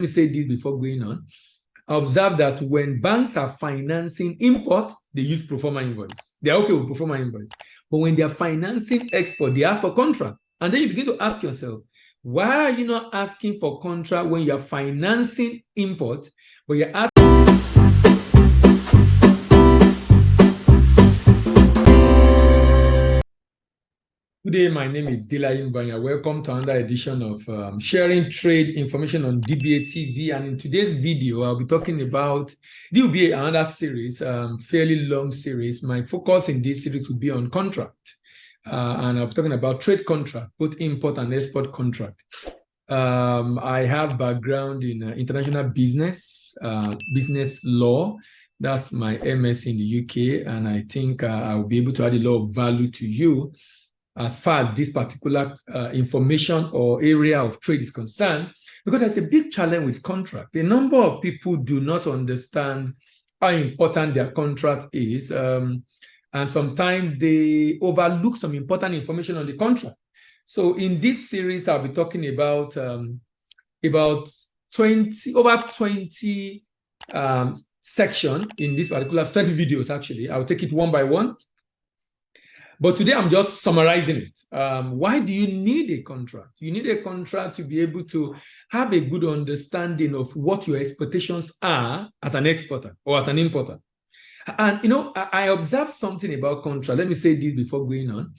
me say this before going on. Observe that when banks are financing import, they use pro forma invoice. They're okay with pro forma invoice. But when they're financing export, they ask for contract. And then you begin to ask yourself, why are you not asking for contract when you're financing import, but you're asking? Good day, my name is Dila Imbanya. Welcome to another edition of Sharing Trade Information on DBA TV. And in today's video, I'll be talking about, this will be another series, fairly long series. My focus in this series will be on contract. And I'll be talking about trade contract, both import and export contract. I have background in international business, business law. That's my MS in the UK. And I think I'll be able to add a lot of value to you as far as this particular information or area of trade is concerned, because there's a big challenge with contract. A number of people do not understand how important their contract is, and sometimes they overlook some important information on the contract. So in this series, I'll be talking about over 20 sections in this particular 30 videos, actually. I'll take it one by one. But today I'm just summarizing it. Why do you need a contract? You need a contract to be able to have a good understanding of what your expectations are as an exporter or as an importer. And, you know, I observed something about contract. Let me say this before going on.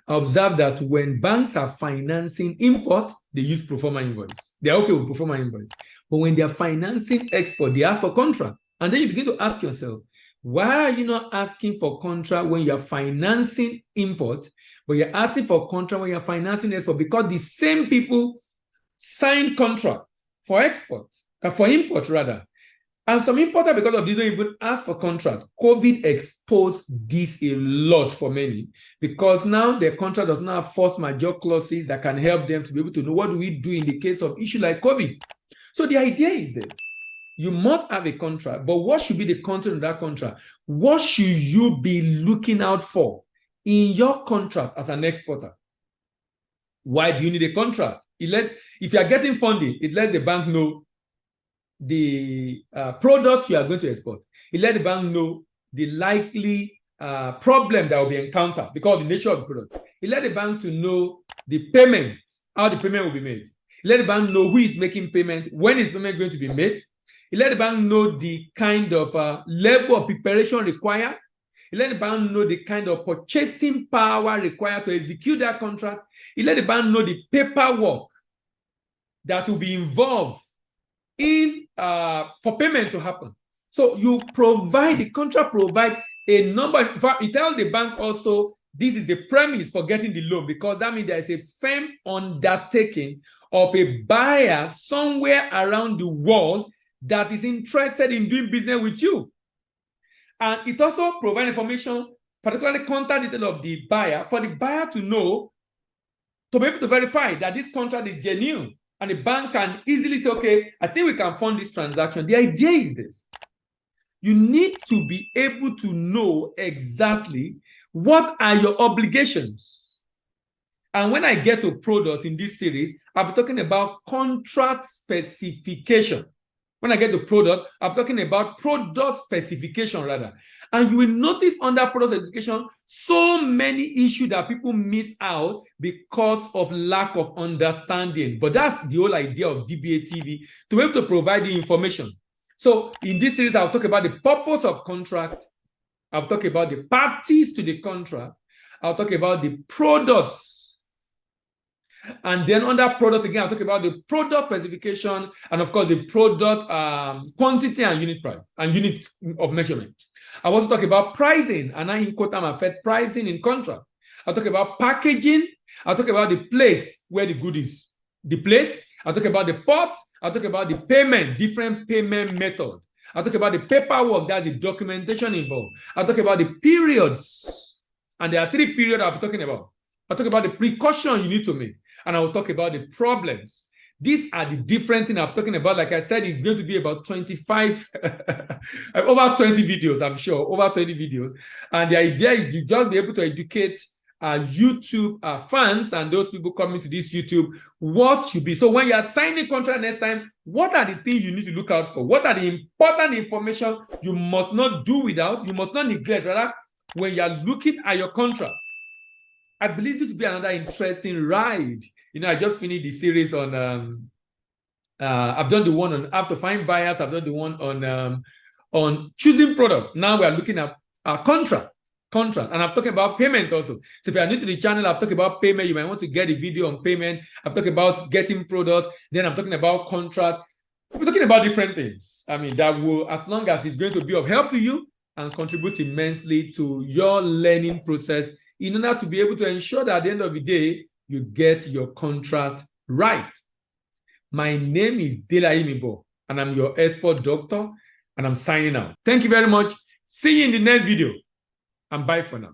I observed that when banks are financing import, they use pro forma invoice. They're okay with pro forma invoice. But when they're financing export, they ask for contract. And then you begin to ask yourself, why are you not asking for contract when you're financing import, but you're asking for contract when you're financing export? Because the same people sign contract for export, for import rather. And some importer, because of this, don't even ask for contract. COVID exposed this a lot for many, because now their contract does not have force majeure clauses that can help them to be able to know what do we do in the case of issue like COVID. So the idea is this. You must have a contract, but what should be the content of that contract? What should you be looking out for in your contract as an exporter? Why do you need a contract? If you are getting funding, it lets the bank know the product you are going to export. It lets the bank know the likely problem that will be encountered because of the nature of the product. It lets the bank to know the payment, how the payment will be made. It lets the bank know who is making payment, when is payment going to be made. It let the bank know the kind of level of preparation required. It let the bank know the kind of purchasing power required to execute that contract. It let the bank know the paperwork that will be involved in for payment to happen. So you provide, the contract provide a number. In fact, it tells the bank also this is the premise for getting the loan, because that means there is a firm undertaking of a buyer somewhere around the world that is interested in doing business with you. And it also provides information, particularly contact detail of the buyer, for the buyer to know, to be able to verify that this contract is genuine. And the bank can easily say, okay, I think we can fund this transaction. The idea is this. You need to be able to know exactly what are your obligations. And when I get to product in this series, I'll be talking about contract specification. When I get to product, I'm talking about product specification rather. And you will notice under product specification, so many issues that people miss out because of lack of understanding. But that's the whole idea of DBA TV, to be able to provide the information. So in this series, I'll talk about the purpose of contract. I'll talk about the parties to the contract. I'll talk about the products. And then under product, again, I'll talk about the product specification and, of course, the product quantity and unit price and unit of measurement. I'll also talk about pricing, and I in quote I'm affect pricing in contract. I'll talk about packaging. I'll talk about the place where the good is. The place. I'll talk about the port. I'll talk about the payment, different payment method. I'll talk about the paperwork, that's the documentation involved. I'll talk about the periods. And there are 3 periods I'll be talking about. I'll talk about the precaution you need to make. And I will talk about the problems. These are the different things I'm talking about. Like I said, it's going to be about 25, over 20 videos, I'm sure, over 20 videos. And the idea is to just be able to educate YouTube fans and those people coming to this YouTube what should be. So when you are signing contract next time, what are the things you need to look out for? What are the important information you must not do without, you must not neglect, rather, when you are looking at your contract? I believe this will be another interesting ride. I just finished the series on, I've done the one on how to find buyers. I've done the one on choosing product. Now we are looking at contract. And I'm talking about payment also. So if you are new to the channel, I'm talking about payment. You might want to get a video on payment. I'm talking about getting product. Then I'm talking about contract. We're talking about different things. I mean, that will, as long as it's going to be of help to you and contribute immensely to your learning process in order to be able to ensure that at the end of the day, you get your contract right. My name is Dela Imibo, and I'm your expert doctor, and I'm signing out. Thank you very much. See you in the next video, and bye for now.